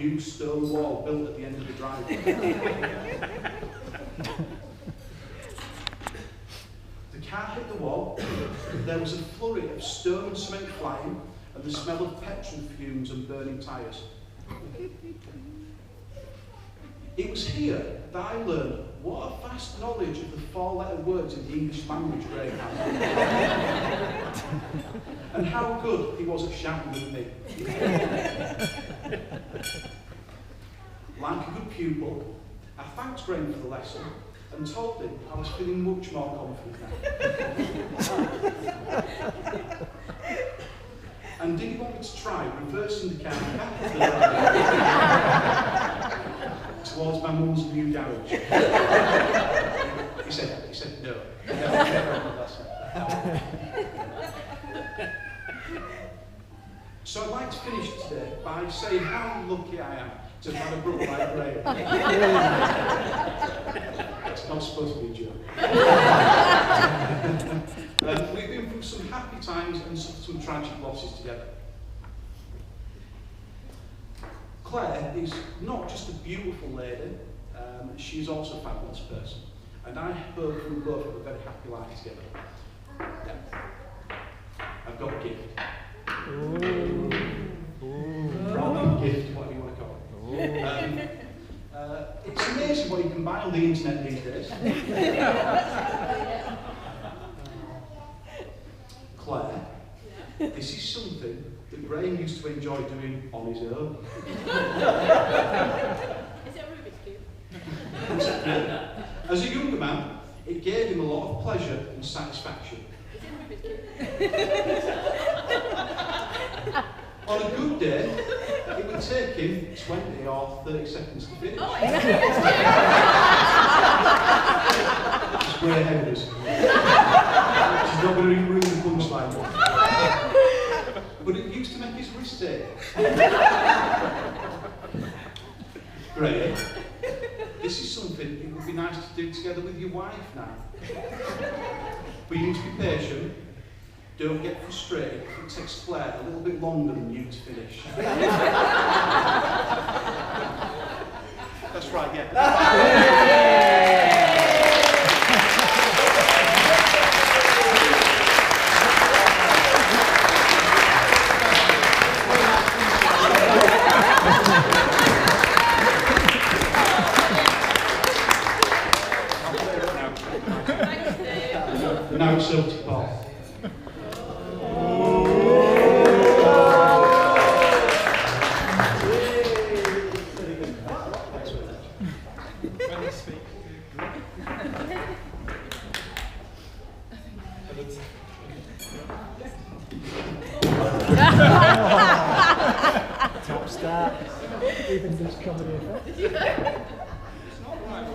huge stone wall built at the end of the driveway. The car hit the wall, there was a flurry of stone and cement flying, and the smell of petrol fumes and burning tyres. It was here that I learned what a vast knowledge of the 4-letter words in the English language Graham had. And how good he was at shouting with me. Like a good pupil, I thanked Graham for the lesson and told him I was feeling much more confident now. And did he want me to try reversing the car back of the road towards my mum's new garage? He said no. So I'd like to finish today by saying how lucky I am to have had a brother like Graham. It's not supposed to be a joke. We've been through some happy times and some tragic losses together. Claire is not just a beautiful lady, she's also a fabulous person. And I hope we both have a very happy life together. Yeah. I've got a gift. Rather gift, whatever you want to call it. It's amazing what you can buy on the internet these days. Claire, this is something that Graham used to enjoy doing on his own. Is it a Rubik's Cube? As a younger man, it gave him a lot of pleasure and satisfaction. Is it a Rubik's Cube? On a good day, it would take him 20 or 30 seconds to finish. Oh, it's a Rubik's Cube! It's way ahead of us. She's not going to ruin the punchline. But it used to make his wrist ache. Graham, this is something it would be nice to do together with your wife now. But you need to be patient. Don't get frustrated if it takes Claire a little bit longer than you to finish. That's right, yeah. Now it's up to Paul. Top start. Even this comedy effect. It's not right.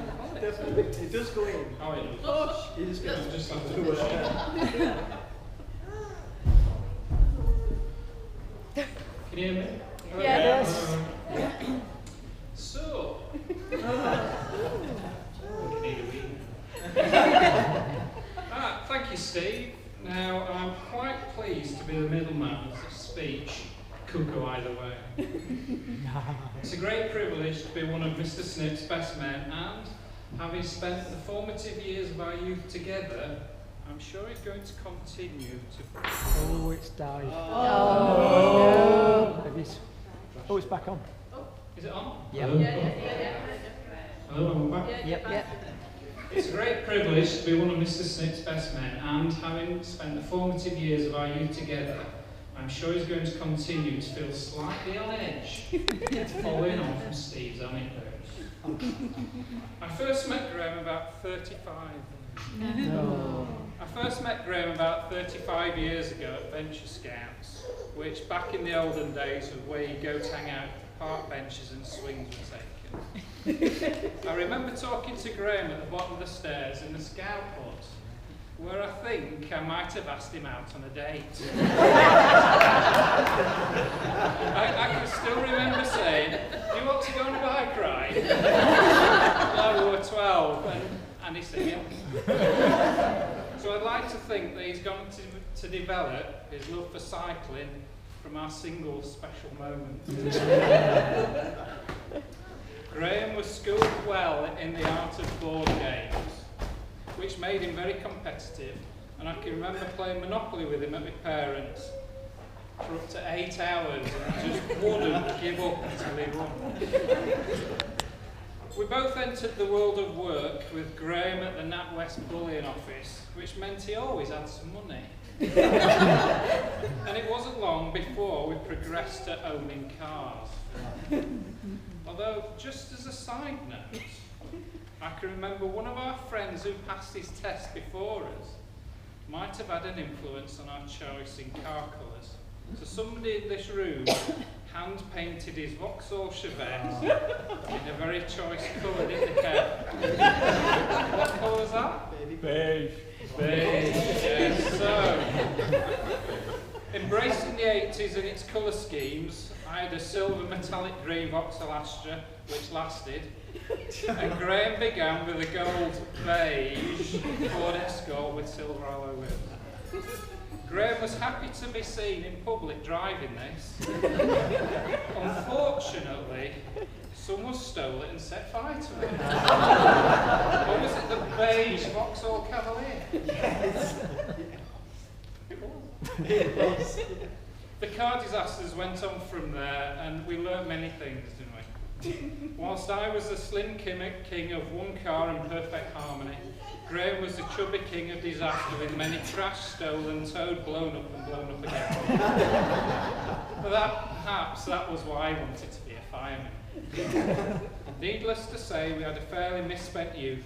It does go in. Oh, yeah. Oh, You just have to do it. Can you hear me? yes. So, thank you, Steve. Now, I'm quite pleased to be the middleman of this speech. Could go either way. It's a great privilege to be one of Mr. Snip's best men, and having spent the formative years of our youth together, I'm sure he's going to continue to... Oh, it's died. Oh. Oh, it's back on. Is it on? Yeah. Hello, I'm back. Yep. It's a great privilege to be one of Mr. Snip's best men, and having spent the formative years of our youth together, I'm sure he's going to continue to feel slightly on edge, following on from Steve's anecdotes. I first met Graham about 35. No. I first met Graham about 35 years ago at Venture Scouts, which back in the olden days was where you go to hang out if the park benches and swings were taken. I remember talking to Graham at the bottom of the stairs in the scout hut, where I think I might have asked him out on a date. I can still remember saying, "Do you want to go on a bike ride?" Well, we were 12, and he said yes. So I'd like to think that he's going to develop his love for cycling from our single special moment. Graham was schooled well in the art of board games, which made him very competitive, and I can remember playing Monopoly with him at my parents' for up to 8 hours and just wouldn't give up until he won. We both entered the world of work with Graham at the NatWest Bullion office, which meant he always had some money. And it wasn't long before we progressed to owning cars. Although, just as a side note, I can remember one of our friends who passed his test before us might have had an influence on our choice in car colours. So somebody in this room hand-painted his Vauxhall Chevette in a very choice colour, didn't they? What colour was that? Beige. Beige, yes. So, embracing the 80s and its colour schemes, I had a silver metallic green Vauxhall Astra, which lasted, and Graham began with a gold beige Ford Escort with silver alloy wheels. Graham was happy to be seen in public driving this. Unfortunately, someone stole it and set fire to it. Or was it the beige Vauxhall Cavalier? Yes. It was. The car disasters went on from there, and we learned many things, didn't we? Whilst I was the slim king of one car and perfect harmony, Graham was the chubby king of disaster with many crashed, stolen, towed, blown up and blown up again. Perhaps that was why I wanted to be a fireman. Needless to say, we had a fairly misspent youth,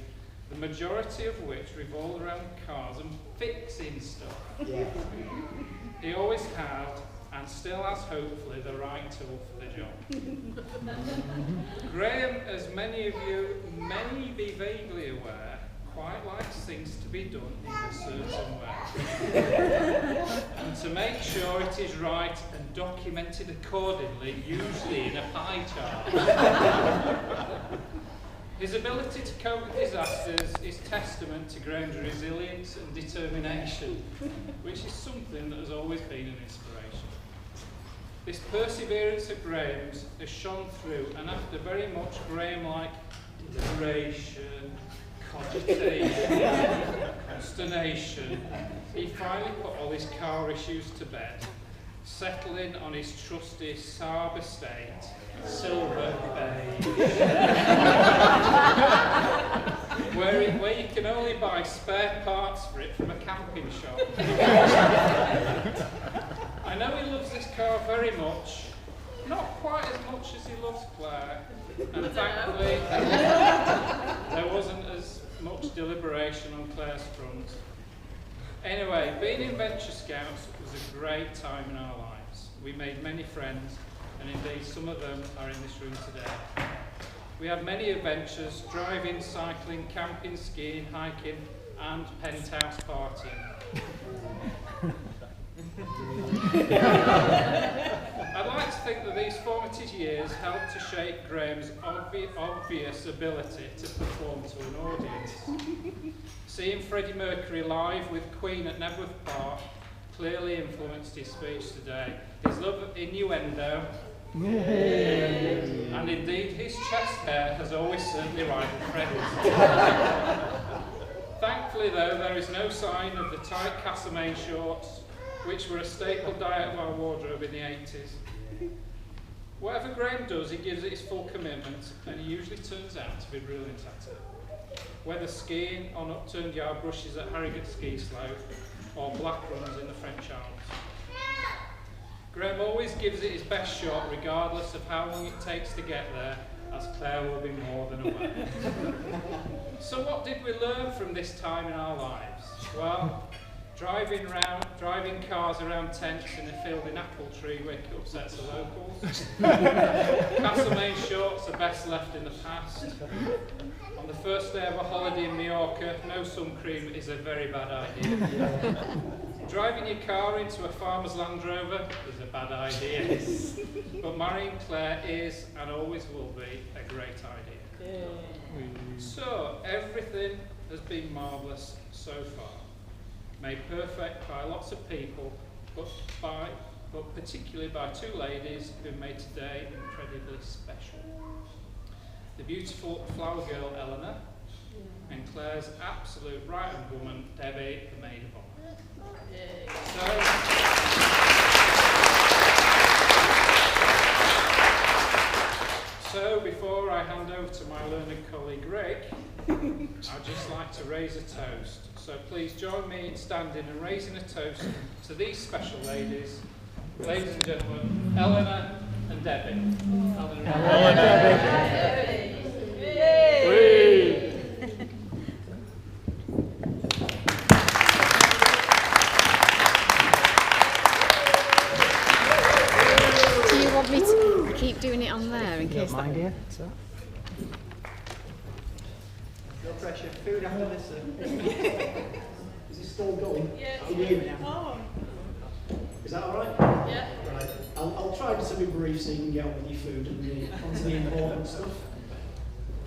the majority of which revolved around cars and fixing stuff. Yeah. He always had, and still has hopefully, the right tool for the job. Graham, as many of you may be vaguely aware, quite likes things to be done in a certain way. And to make sure it is right and documented accordingly, usually in a pie chart. His ability to cope with disasters is testament to Graham's resilience and determination, which is something that has always been an inspiration. This perseverance of Graham's has shone through, and after very much Graham-like deliberation, cogitation, consternation, he finally put all his car issues to bed, settling on his trusty Saab estate, silver beige, where you can only buy spare parts for it from a camping shop. I know he loves this car very much, not quite as much as he loves Claire, and thankfully there wasn't as much deliberation on Claire's front. Anyway, being in Venture Scouts was a great time in our lives. We made many friends, and indeed some of them are in this room today. We had many adventures, driving, cycling, camping, skiing, hiking, and penthouse partying. I'd like to think that these formative years helped to shape Graham's obvious ability to perform to an audience. Seeing Freddie Mercury live with Queen at Nebworth Park clearly influenced his speech today. His love of innuendo, and indeed his chest hair has always certainly rivaled Freddie's. Thankfully though, there is no sign of the tight Castlemaine shorts, which were a staple diet of our wardrobe in the 80s. Whatever Graham does, he gives it his full commitment, and he usually turns out to be brilliant at it. Whether skiing on upturned yard brushes at Harrogate Ski Slope, or black runs in the French Alps. Graham always gives it his best shot, regardless of how long it takes to get there, as Claire will be more than aware. So what did we learn from this time in our lives? Well, driving cars around tents in a field in Appletree where it upsets the locals. Castlemaine shorts are best left in the past. On the first day of a holiday in Mallorca, no sun cream is a very bad idea. Driving your car into a farmer's Land Rover is a bad idea. But marrying Claire is, and always will be, a great idea. So, everything has been marvellous so far. Made perfect by lots of people, but by but particularly by two ladies who made today incredibly special. The beautiful flower girl Eleanor, and Claire's absolute right-hand woman, Debbie, the maid of honour. So before I hand over to my learned colleague Rick, I'd just like to raise a toast. So please join me in standing and raising a toast to these special ladies. Ladies and gentlemen, Eleanor and Debbie. Eleanor and Debbie. Do you want me to keep doing it on there in case that... Mind you, so. No pressure. Food after this. Is it still going? Yeah. Can you hear me now? Is that all right? Yeah. Right. I'll try to be brief so you can get on with your food and onto the important stuff.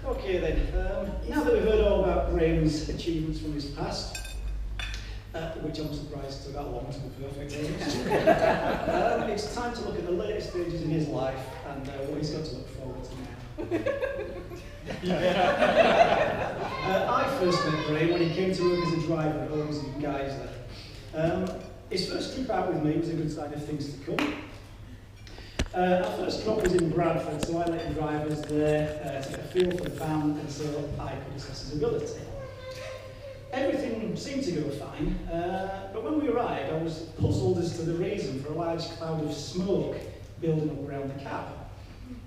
Okay then. Now that we've heard all about Graham's achievements from his past, which I'm surprised took that long to be perfect, it's time to look at the latest stages in his life and what he's got to look forward to now. I first met Graham when he came to work as a driver at Homes in Geyser. His first trip out with me was a good sign of things to come. Our first drop was in Bradford, so I let him drive us there to get a feel for the van and so I could assess his ability. Everything seemed to go fine, but when we arrived, I was puzzled as to the reason for a large cloud of smoke building up around the cab.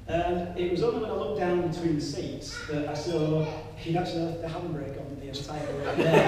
And it was only when I looked down between the seats that I saw he'd actually left the handbrake on the entire way there.